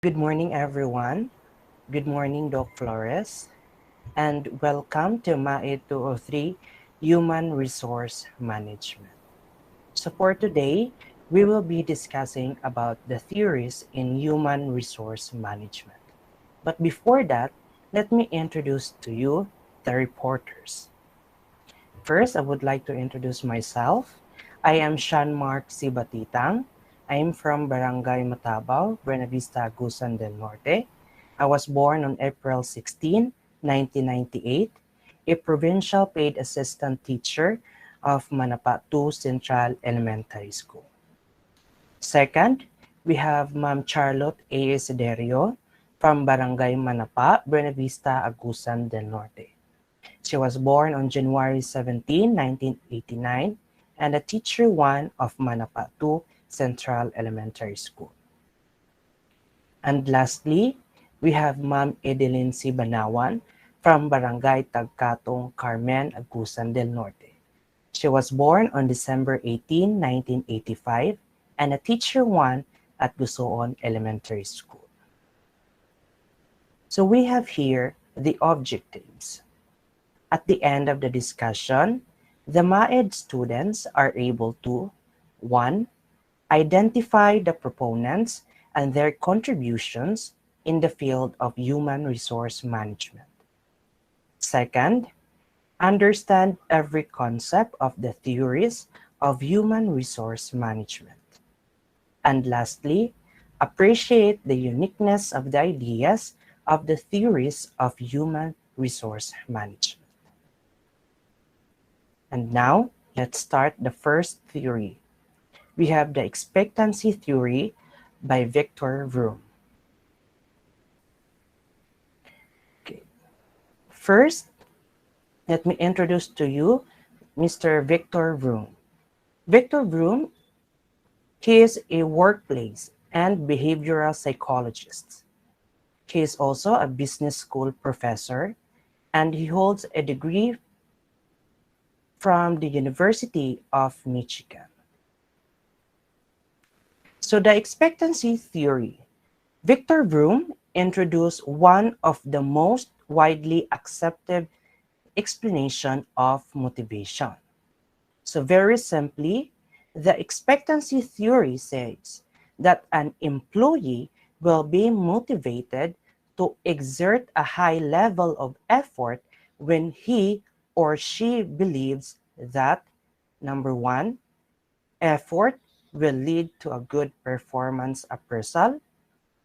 Good morning, everyone. Good morning, Doc Flores, and welcome to MAED 203 Human Resource Management. So for today, we will be discussing about the theories in human resource management. But before that, let me introduce to you the reporters. First, I would like to introduce myself. I am Shan Batitang. I am from Barangay Matabao, Buena Vista, Agusan del Norte. I was born on April 16, 1998, a provincial paid assistant teacher of Manapa 2 Central Elementary School. Second, we have Ma'am Charlotte A. Isiderio from Barangay Manapa, Buena Vista, Agusan del Norte. She was born on January 17, 1989, and a teacher 1 of Manapa 2 Central Elementary School. And lastly, we have Ma'am Edelen C. Banawan from Barangay Tagkatong, Carmen, Agusan del Norte. She was born on December 18, 1985, and a teacher 1 at Gusoon Elementary School. So we have here the objectives. At the end of the discussion, the MAED students are able to 1. Identify the proponents and their contributions in the field of human resource management. Second, understand every concept of the theories of human resource management. And lastly, appreciate the uniqueness of the ideas of the theories of human resource management. And now, let's start the first theory. We have the expectancy theory by Victor Vroom. Okay. First, let me introduce to you Mr. Victor Vroom. Victor Vroom, he is a workplace and behavioral psychologist. He is also a business school professor, and he holds a degree from the University of Michigan. So the expectancy theory. Victor Vroom introduced one of the most widely accepted explanation of motivation. So very simply, the expectancy theory says that an employee will be motivated to exert a high level of effort when he or she believes that, number one, effort will lead to a good performance appraisal.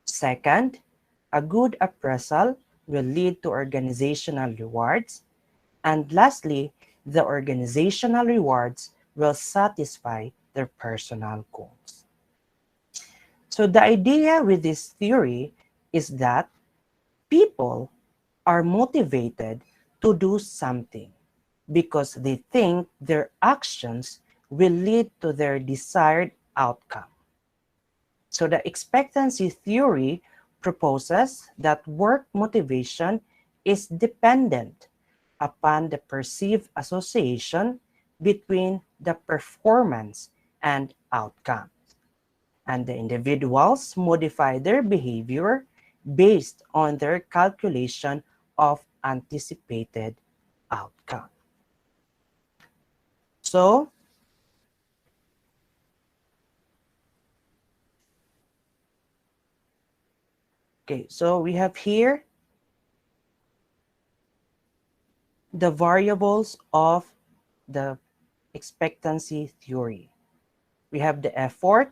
Second, a good appraisal will lead to organizational rewards. And lastly, the organizational rewards will satisfy their personal goals. So the idea with this theory is that people are motivated to do something because they think their actions will lead to their desired outcome. So the expectancy theory proposes that work motivation is dependent upon the perceived association between the performance and outcome. And the individuals modify their behavior based on their calculation of anticipated outcome. So, so we have here the variables of the expectancy theory. We have the effort,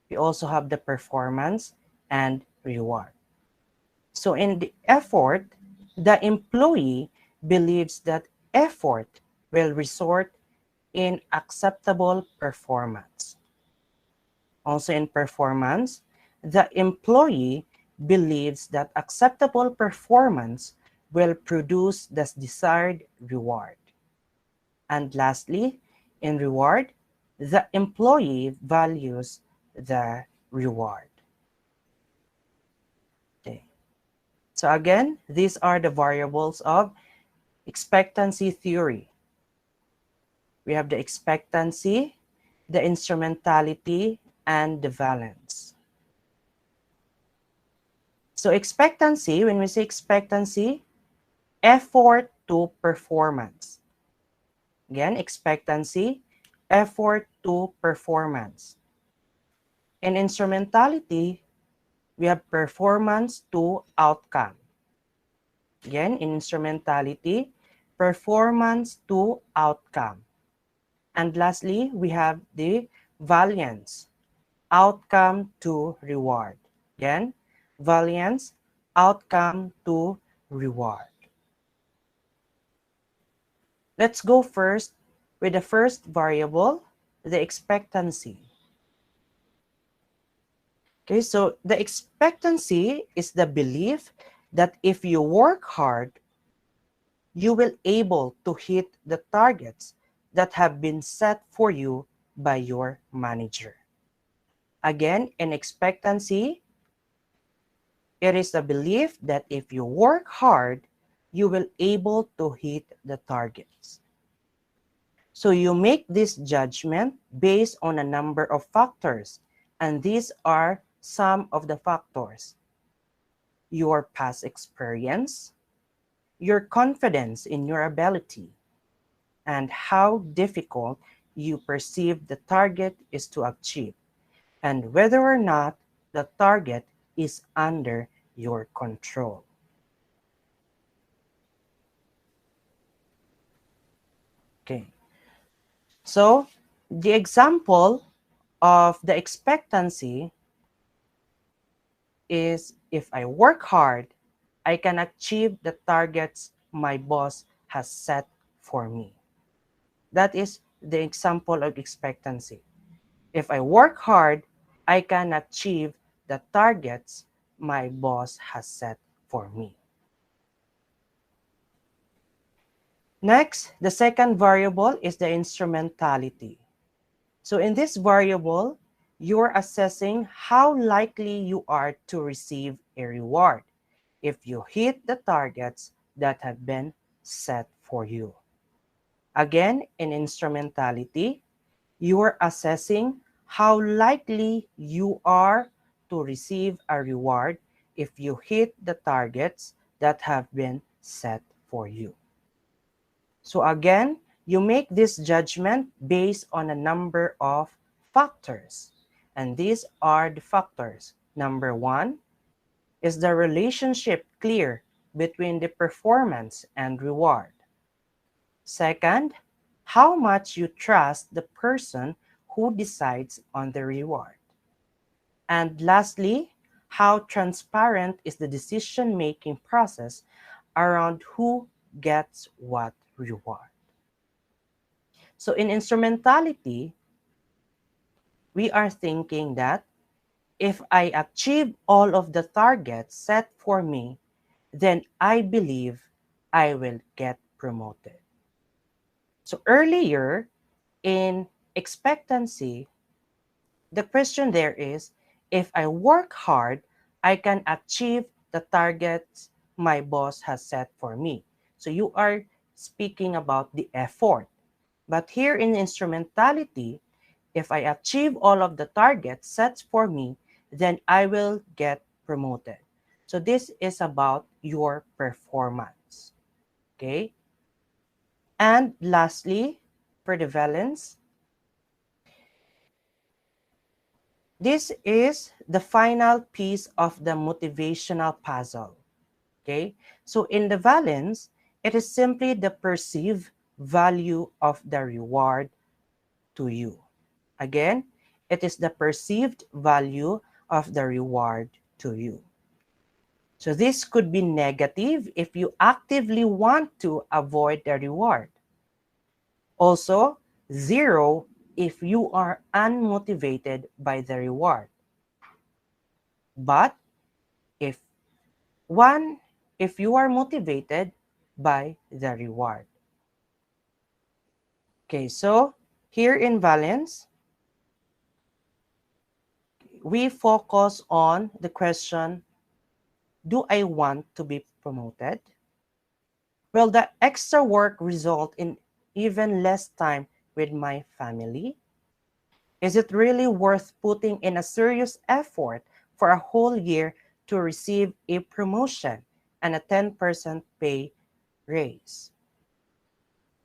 we also have the performance and reward. So in the effort, the employee believes that effort will result in acceptable performance. Also in performance, the employee believes that acceptable performance will produce the desired reward. And lastly, in reward, the employee values the reward. Okay. So again, these are the variables of expectancy theory. We have the expectancy, the instrumentality, and the valence. So expectancy, when we say expectancy, effort to performance. Again, expectancy, effort to performance. In instrumentality, we have performance to outcome. Again, in instrumentality, performance to outcome. And lastly, we have the variance, outcome to reward. Again, variance, outcome to reward. Let's go first with the first variable, the expectancy. Okay, so the expectancy is the belief that if you work hard, you will able to hit the targets that have been set for you by your manager. Again, in expectancy, it is the belief that if you work hard, you will able to hit the targets. So you make this judgment based on a number of factors, and these are some of the factors: your past experience, your confidence in your ability, and how difficult you perceive the target is to achieve, and whether or not the target is under your control. Okay. So the example of the expectancy is, if I work hard, I can achieve the targets my boss has set for me. That is the example of expectancy. If I work hard, I can achieve the targets my boss has set for me. Next, the second variable is the instrumentality. So in this variable, you're assessing how likely you are to receive a reward if you hit the targets that have been set for you. Again, in instrumentality, you are assessing how likely you are to receive a reward if you hit the targets that have been set for you. So again, you make this judgment based on a number of factors. And these are the factors. Number one, is the relationship clear between the performance and reward? Second, how much you trust the person who decides on the reward? And lastly, how transparent is the decision-making process around who gets what reward? So in instrumentality, we are thinking that if I achieve all of the targets set for me, then I believe I will get promoted. So earlier in expectancy, the question there is, if I work hard, I can achieve the targets my boss has set for me. So you are speaking about the effort. But here in instrumentality, if I achieve all of the targets set for me, then I will get promoted. So this is about your performance. Okay? And lastly, for the valence, this is the final piece of the motivational puzzle. Okay? So in the valence, it is simply the perceived value of the reward to you. Again, it is the perceived value of the reward to you. So this could be negative if you actively want to avoid the reward. Also, 0 if you are unmotivated by the reward. But if 1 if you are motivated by the reward. Okay, so here in valence, we focus on the question, do I want to be promoted? Will the extra work result in even less time with my family? Is it really worth putting in a serious effort for a whole year to receive a promotion and a 10% pay raise.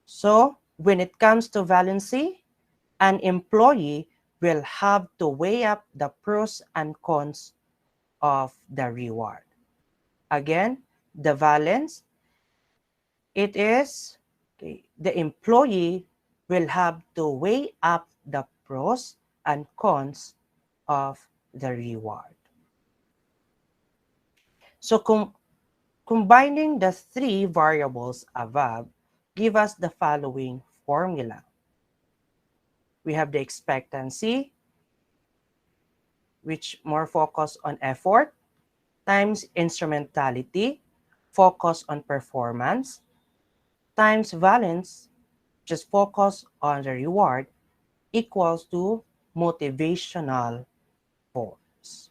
So, when it comes to valency, an employee will have to weigh up the pros and cons of the reward. Again, the valence, it is okay, the employee will have to weigh up the pros and cons of the reward. So combining the three variables above give us the following formula. We have the expectancy, which more focus on effort, times instrumentality, focus on performance, times valence, just focus on the reward, equals to motivational force.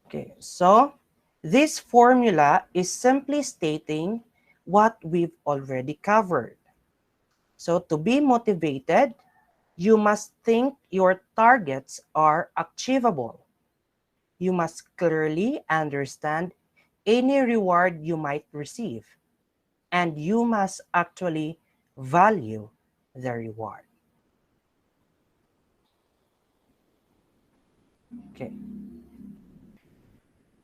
Okay, so this formula is simply stating what we've already covered. So to be motivated, you must think your targets are achievable. You must clearly understand any reward you might receive, and you must actually value the reward. Okay.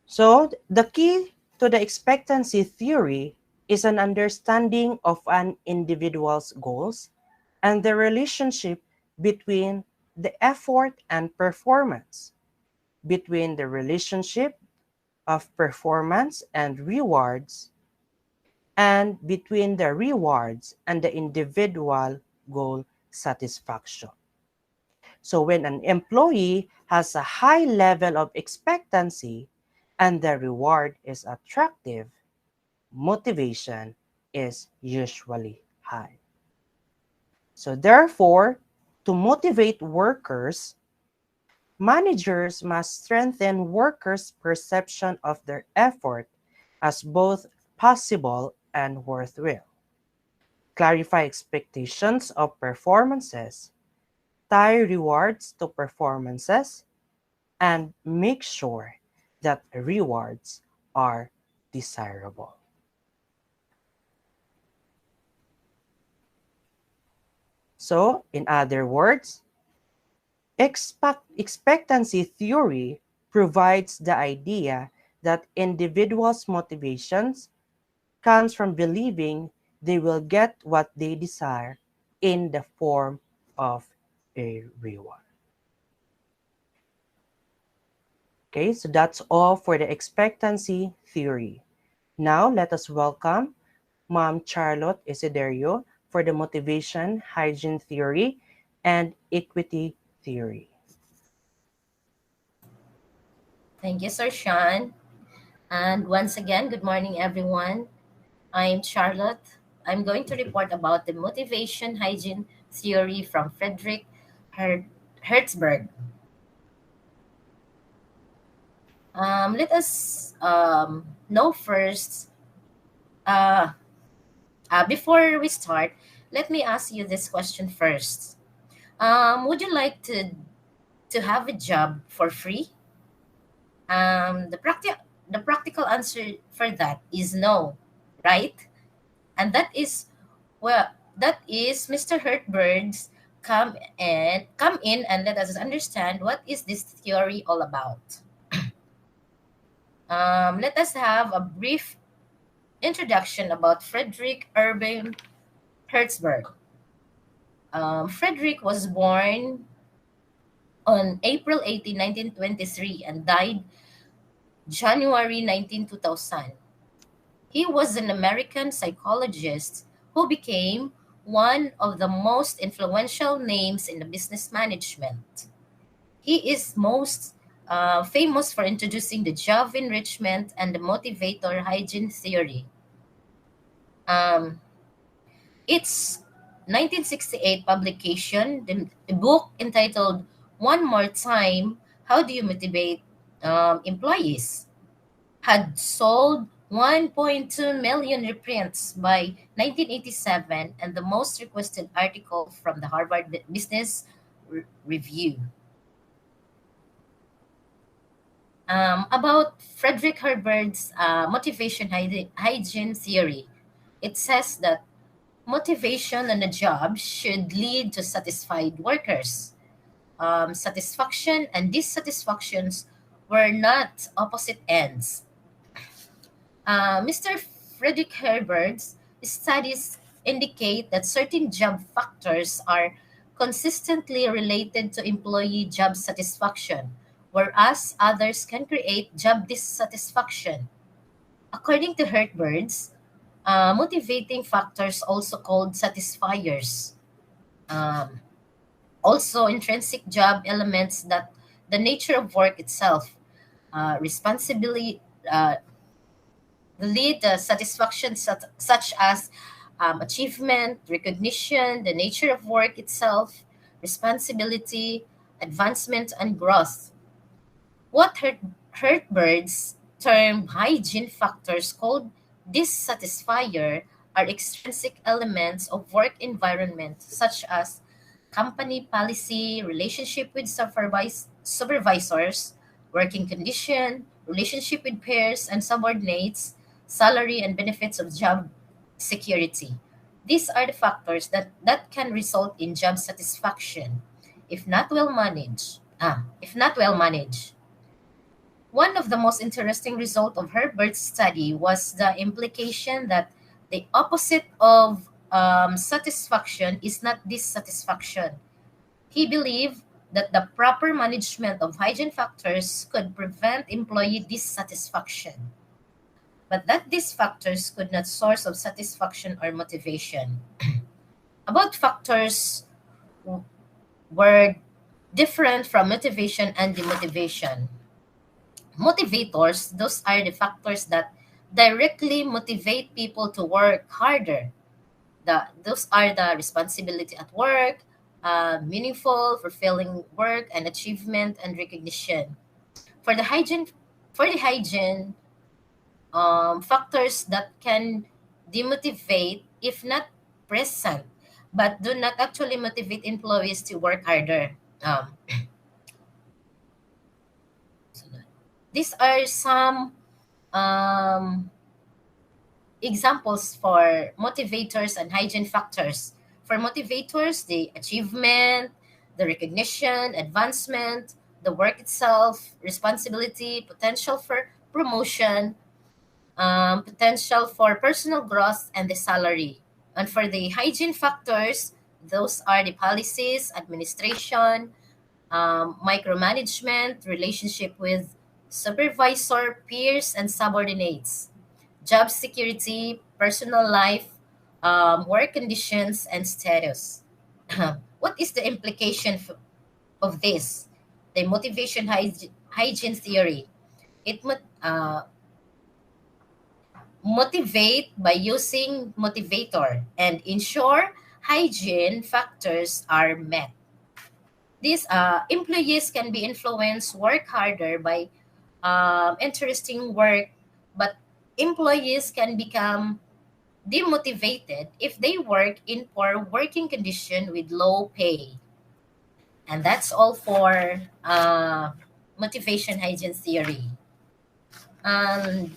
So the key to the expectancy theory is an understanding of an individual's goals and the relationship between the effort and performance, between the relationship of performance and rewards, and between the rewards and the individual goal satisfaction. So when an employee has a high level of expectancy and the reward is attractive, motivation is usually high. So therefore, to motivate workers, managers must strengthen workers' perception of their effort as both possible and worthwhile. Clarify expectations of performances, tie rewards to performances, and make sure that rewards are desirable. So, in other words, expectancy theory provides the idea that individuals' motivations comes from believing they will get what they desire in the form of a reward. Okay, so that's all for the expectancy theory. Now, let us welcome Mom Charlotte Isiderio for the motivation, hygiene theory, and equity theory. Thank you, Sir Shan. And once again, good morning, everyone. I'm Charlotte. I'm going to report about the motivation hygiene theory from Frederick Hertzberg. Let us know first, uh, before we start, let me ask you this question first. Would you like to have a job for free? The practical answer for that is no, right? And that is Mr. Hertzberg's come in and let us understand what is this theory all about. Let us have a brief introduction about Frederick Urban Hertzberg. Frederick was born on April 18, 1923 and died January 19, 2000. He was an American psychologist who became one of the most influential names in the business management. He is most famous for introducing the job enrichment and the motivator hygiene theory. Um, its 1968 publication, the book entitled One More Time, How Do You Motivate Employees, had sold 1.2 million reprints by 1987 and the most requested article from the Harvard Business Review. About Frederick Herbert's motivation hygiene theory, it says that motivation on a job should lead to satisfied workers. Satisfaction and dissatisfactions were not opposite ends. Mr. Frederick Herbert's studies indicate that certain job factors are consistently related to employee job satisfaction, whereas others can create job dissatisfaction. According to Herbert's, motivating factors, also called satisfiers, um, also intrinsic job elements that the nature of work itself, responsibility, uh, the lead satisfaction such as achievement, recognition, the nature of work itself, responsibility, advancement, and growth. What hurt birds term hygiene factors called dissatisfier are extrinsic elements of work environment such as company policy, relationship with supervisors, working condition, relationship with peers and subordinates, salary and benefits of job security. These are the factors that can result in job satisfaction if not well managed. If not well managed. One of the most interesting results of Herbert's study was the implication that the opposite of satisfaction is not dissatisfaction. He believed that the proper management of hygiene factors could prevent employee dissatisfaction, but that these factors could not source of satisfaction or motivation. About factors were different from motivation and demotivation. Motivators, those are the factors that directly motivate people to work harder. Those are the responsibility at work, meaningful, fulfilling work, and achievement and recognition. For the hygiene, factors that can demotivate if not present, but do not actually motivate employees to work harder. Um, these are some um, examples for motivators and hygiene factors. For motivators, the achievement, the recognition, advancement, the work itself, responsibility, potential for promotion, potential for personal growth, and the salary. And for the hygiene factors, those are the policies, administration, micromanagement, relationship with supervisor, peers, and subordinates, job security, personal life, work conditions, and status. What is the implication of this? The motivation hygiene theory. It motivate by using motivator and ensure hygiene factors are met. These employees can be influenced work harder by interesting work, but employees can become demotivated if they work in poor working condition with low pay. And that's all for motivation hygiene theory. And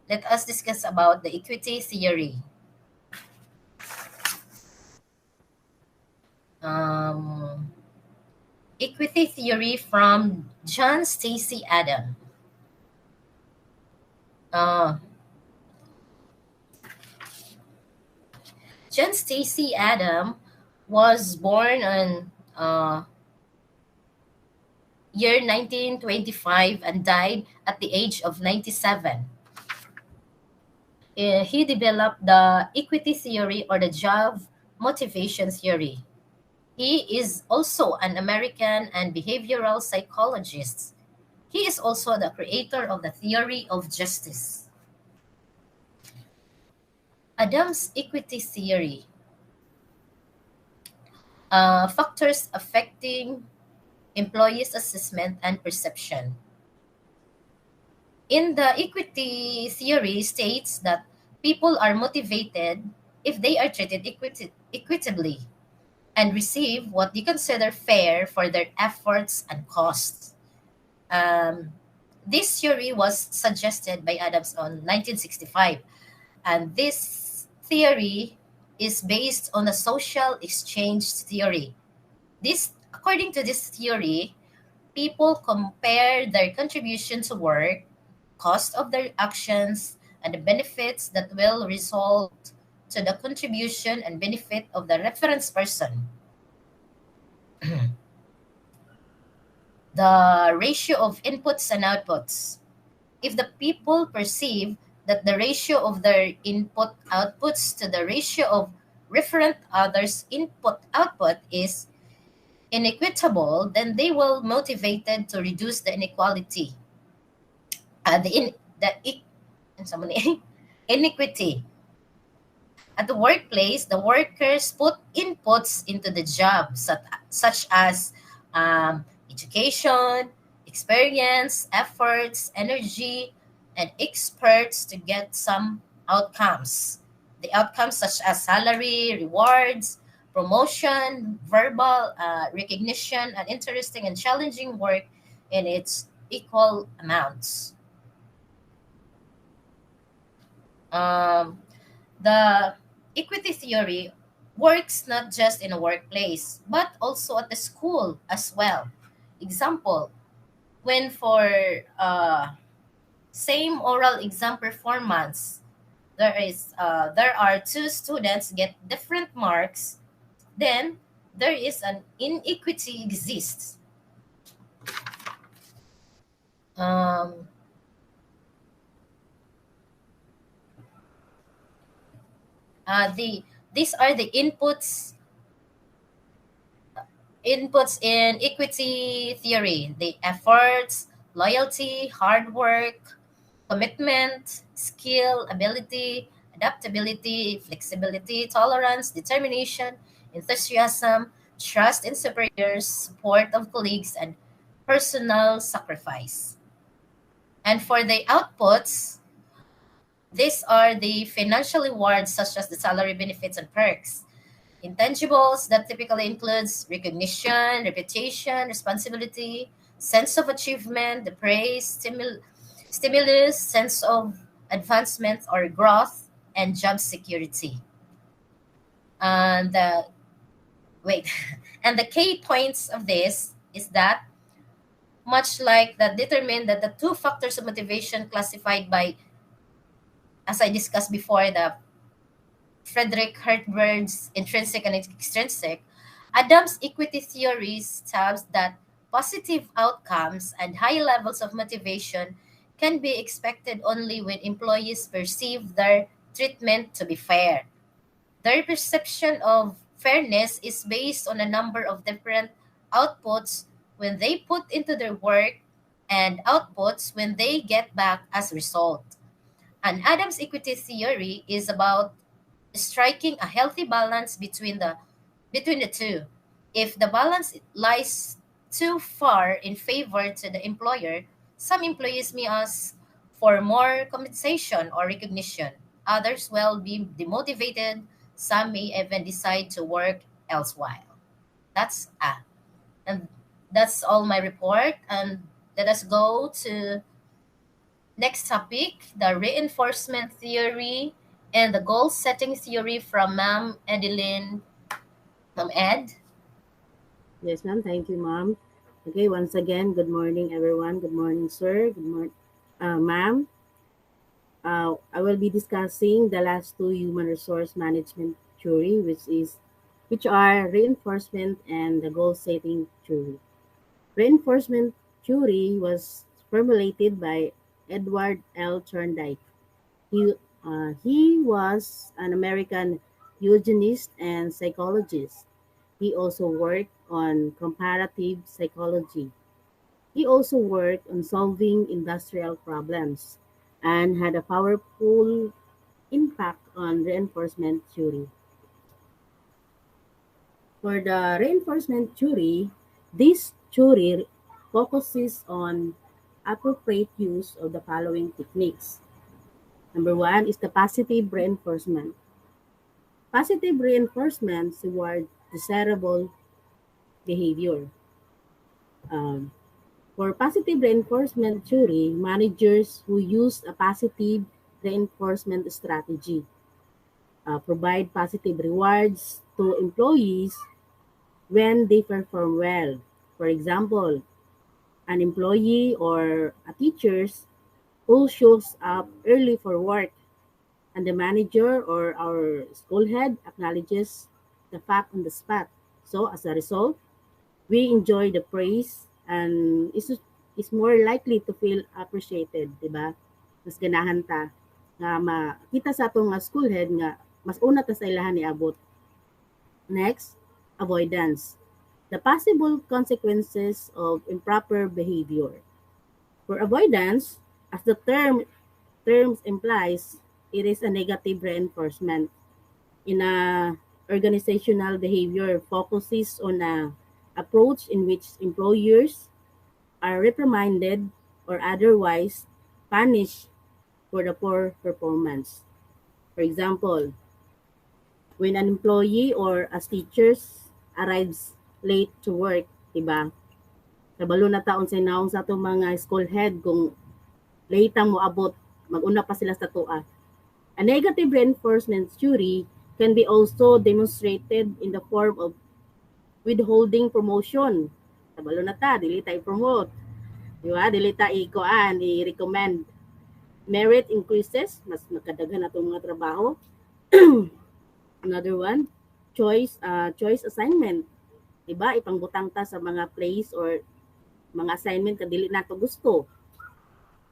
let us discuss about the equity theory. Um, Equity theory from John Stacy Adam. Uh, John Stacy Adam was born on year 1925 and died at the age of 97. He developed the equity theory or the job motivation theory. He is also an American and behavioral psychologist. He is also the creator of the theory of justice. Adam's equity theory. Factors affecting employees' assessment and perception. In the equity theory states that people are motivated if they are treated equitably and receive what they consider fair for their efforts and costs. Um, this theory was suggested by Adams on 1965, and this theory is based on the social exchange theory. According to this theory, people compare their contribution to work, cost of their actions, and the benefits that will result to the contribution and benefit of the reference person. The ratio of inputs and outputs. If the people perceive that the ratio of their input outputs to the ratio of referent others' input output is inequitable, then they will motivated to reduce the inequality. The in the e- Inequity. At the workplace, the workers put inputs into the job, such as education, experience, efforts, energy, and experts to get some outcomes. The outcomes such as salary, rewards, promotion, verbal recognition, and interesting and challenging work in its equal amounts. Um, The equity theory works not just in a workplace, but also at the school as well. Example, when for same oral exam performance, there are two students get different marks, then there is an inequity exists. Um, the These are the inputs in equity theory: the efforts, loyalty, hard work, commitment, skill, ability, adaptability, flexibility, tolerance, determination, enthusiasm, trust in superiors, support of colleagues, and personal sacrifice. And for the outputs, these are the financial rewards such as the salary, benefits, and perks. Intangibles that typically includes recognition, reputation, responsibility, sense of achievement, the praise, stimulus, sense of advancement or growth, and job security. And the wait, and the key points of this is that much like that determine that the two factors of motivation classified by, as I discussed before, the Frederick Hertzberg's intrinsic and extrinsic, Adams' equity theory stabs that positive outcomes and high levels of motivation can be expected only when employees perceive their treatment to be fair. Their perception of fairness is based on a number of different outputs when they put into their work and outputs when they get back as a result. And Adams' equity theory is about striking a healthy balance between the two. If the balance lies too far in favor to the employer, some employees may ask for more compensation or recognition. Others will be demotivated. Some may even decide to work elsewhere. That's and that's all my report. And let us go to next topic, the reinforcement theory and the goal setting theory from Ma'am Edelen. Ma'am Ed? Yes, ma'am. Thank you, ma'am. Okay, once again, good morning, everyone. Good morning, sir. Good morning, ma'am. I will be discussing the last two human resource management theory, which are reinforcement and the goal setting theory. Reinforcement theory was formulated by Edward L. Thorndike. He was an American eugenist and psychologist. He also worked on comparative psychology. He also worked on solving industrial problems and had a powerful impact on reinforcement theory. For the reinforcement theory, this theory focuses on appropriate use of the following techniques. Number one is the positive reinforcement. Positive reinforcement reward desirable behavior. Um, For positive reinforcement theory, managers who use a positive reinforcement strategy provide positive rewards to employees when they perform well. For example, an employee or a teacher who shows up early for work and the manager or our school head acknowledges the fact on the spot. So as a result, we enjoy the praise and is more likely to feel appreciated, di ba? Mas ganahan ta nga makita sa atong nga school head nga mas una ta sa ilahan ni abot. Next, avoidance. The possible consequences of improper behavior. For avoidance, as the terms implies, it is a negative reinforcement. In a organizational behavior focuses on a approach in which employers are reprimanded or otherwise punished for the poor performance. For example, when an employee or as teachers arrives late to work, diba? Kabalo na taon sa naong sa atong mga school head kung late ang moabot, maguna pa sila sa tua. A negative reinforcement theory can be also demonstrated in the form of withholding promotion. Kabalo na ta, dili ta i-promote. Di ba? Dili ta i-recommend. Merit increases, mas makadaghan atong mga trabaho. Another one, choice assignment. Diba? Ipangbutang ta sa mga place or mga assignment ka dili nato gusto.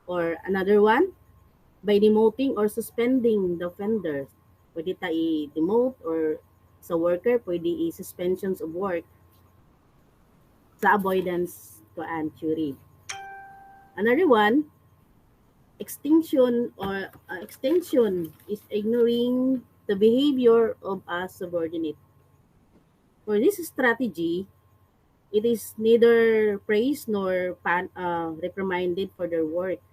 Or another one, by demoting or suspending the offender. Pwede ta i-demote or sa worker, pwede i-suspensions of work sa avoidance to theory. Another one, extinction is ignoring the behavior of a subordinate. For this strategy, it is neither praised nor reprimanded for their work.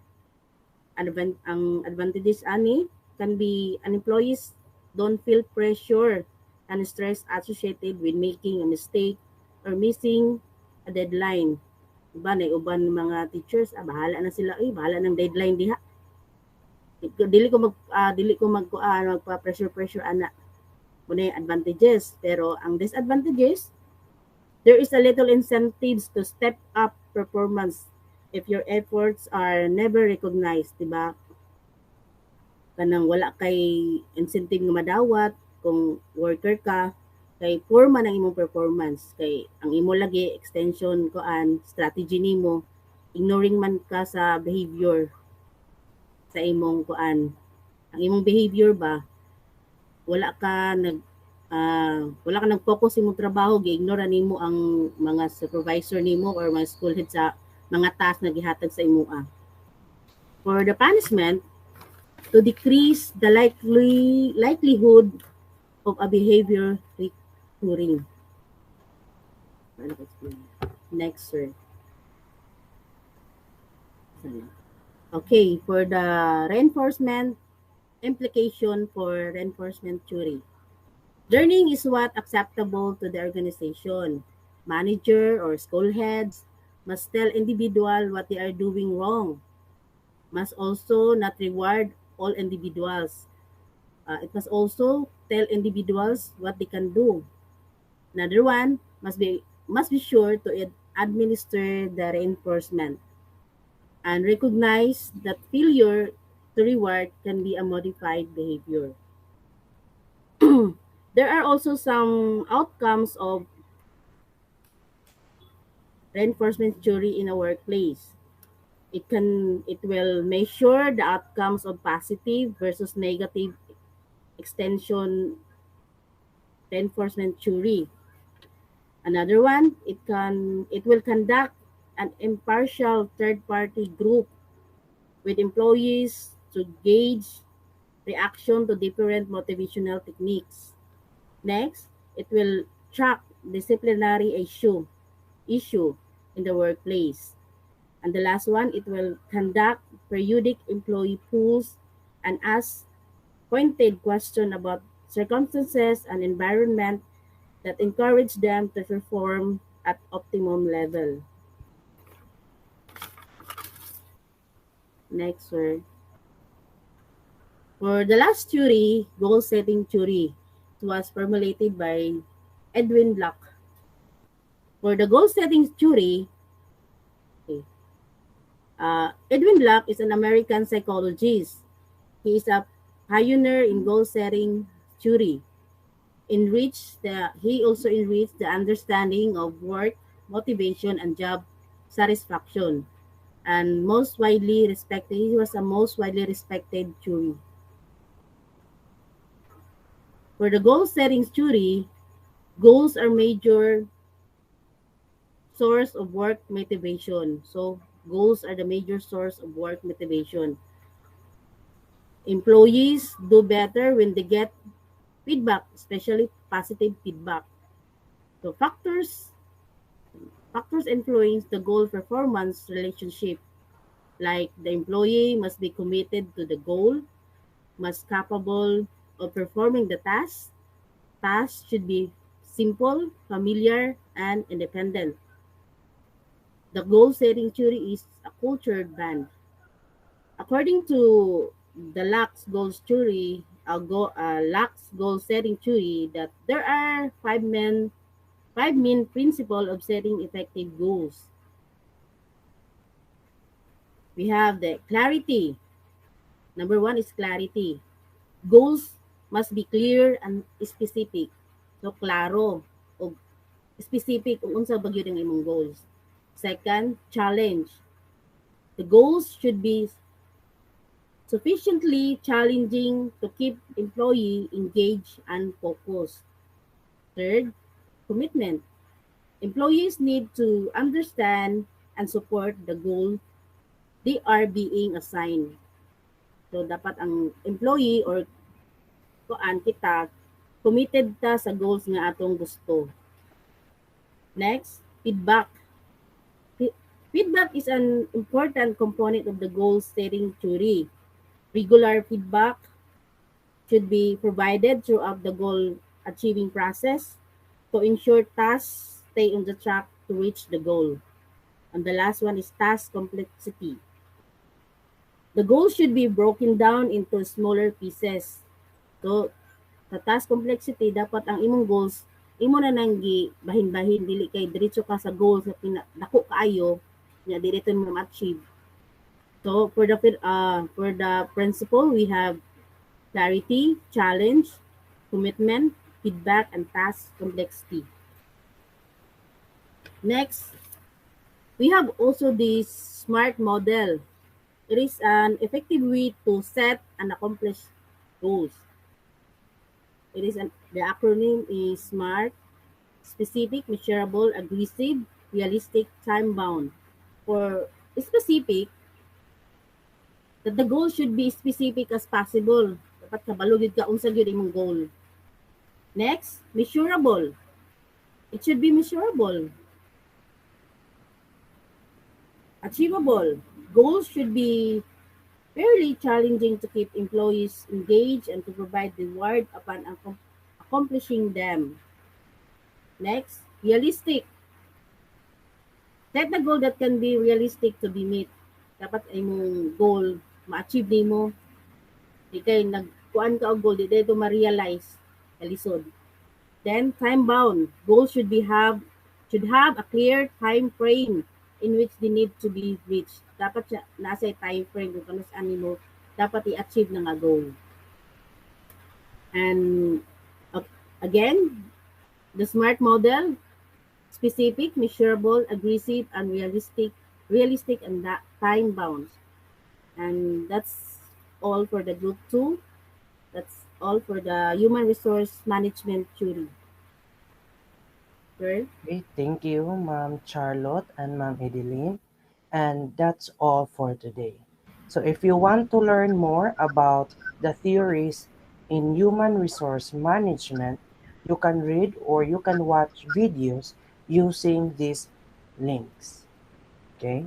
Ang advantages ani can be an employees don't feel pressure and stress associated with making a mistake or missing a deadline. Diba, na uban mga teachers, bahala na sila, bahala ng deadline diha. Dili ko magpa-pressure ana. Muna yung advantages. Pero ang disadvantages, there is a little incentives to step up performance if your efforts are never recognized, diba? Kanang wala kay incentive nga madawat kung worker ka, kay poor man ang imong performance, kay ang imo lagi extension strategy nimo, ignoring man ka sa behavior sa imong ang imong behavior ba wala ka nag-focus imong trabaho, gi-ignore nimo ang mga supervisor nimo or mga school head sa mga task na gihatag sa imo. For the punishment, to decrease the likelihood of a behavior recurring. Next, sir. Okay, for the reinforcement implication for reinforcement theory. Learning is what acceptable to the organization. Manager or school heads must tell individual what they are doing wrong. Must also not reward all individuals. It must also tell individuals what they can do. Another one must be sure to administer the reinforcement and recognize that failure to reward can be a modified behavior. There are also some outcomes of reinforcement theory in a workplace. It will measure the outcomes of positive versus negative extension reinforcement theory. Another one, it will conduct an impartial third-party group with employees to gauge reaction to different motivational techniques. Next, it will track disciplinary issue in the workplace. And the last one, it will conduct periodic employee polls and ask pointed questions about circumstances and environment that encourage them to perform at optimum level. Next, sir. For the last theory, goal-setting theory, it was formulated by Edwin Locke. For the goal-setting theory, okay, Edwin Locke is an American psychologist. He is a pioneer in goal-setting theory. He also enriched the understanding of work, motivation, and job satisfaction. And most widely respected, he was a most widely respected theory. For the goal-setting theory, goals are major source of work motivation. So goals are the major source of work motivation. Employees do better when they get feedback, especially positive feedback. So factors influence the goal performance relationship. Like the employee must be committed to the goal, must capable of performing the task. Tasks should be simple, familiar, and independent. The goal setting theory is a cultured band. According to the Lax goal setting theory, that there are five main principles of setting effective goals. We have the clarity. Number one is clarity. Goals must be clear and specific. So klaro o specific kung unsa ba gyud ang imong goals. Second, challenge. The goals should be sufficiently challenging to keep employee engaged and focused. Third, commitment. Employees need to understand and support the goal they are being assigned. So dapat ang employee or kuan kita committed ta sa goals nga atong gusto. Next, feedback. Feedback is an important component of the goal setting theory. Regular feedback should be provided throughout the goal achieving process to ensure tasks stay on the track to reach the goal. And the last one is task complexity. The goal should be broken down into smaller pieces. So, sa task complexity, dapat ang imong goals, imo na nang bahin-bahin, dili kay diretso ka sa goals na dako kaayo, nga diretso mo ma-achieve. So, for the principle, we have clarity, challenge, commitment, feedback, and task complexity. Next, we have also this SMART model. It is an effective way to set and accomplish goals. The acronym is SMART: specific, measurable, aggressive, realistic, time bound. For specific, that the goal should be specific as possible. Dapat kabalo gid ka unsa gyud imong goal. Next, measurable. It should be measurable. Achievable. Goals should be fairly challenging to keep employees engaged and to provide reward upon accomplishing them. Next, realistic. Set the goal that can be realistic to be met. Dapat ay mong goal ma-achieve nimo. Di kay nagkuan ka og goal di to ma-realize kalisod. Then time bound. Goals should have a clear time frame in which they need to be reached. Dapat siya nasa time frame kung kanus animo dapat i-achieve na nga goal. And again, the SMART model: specific, measurable, aggressive, and realistic and time bound. And that's all for the group 2. That's all for the human resource management theory. Sir? Okay, thank you, Ma'am Charlotte and Ma'am Edeline. And that's all for today. So if you want to learn more about the theories in human resource management, you can read or you can watch videos using these links. Okay?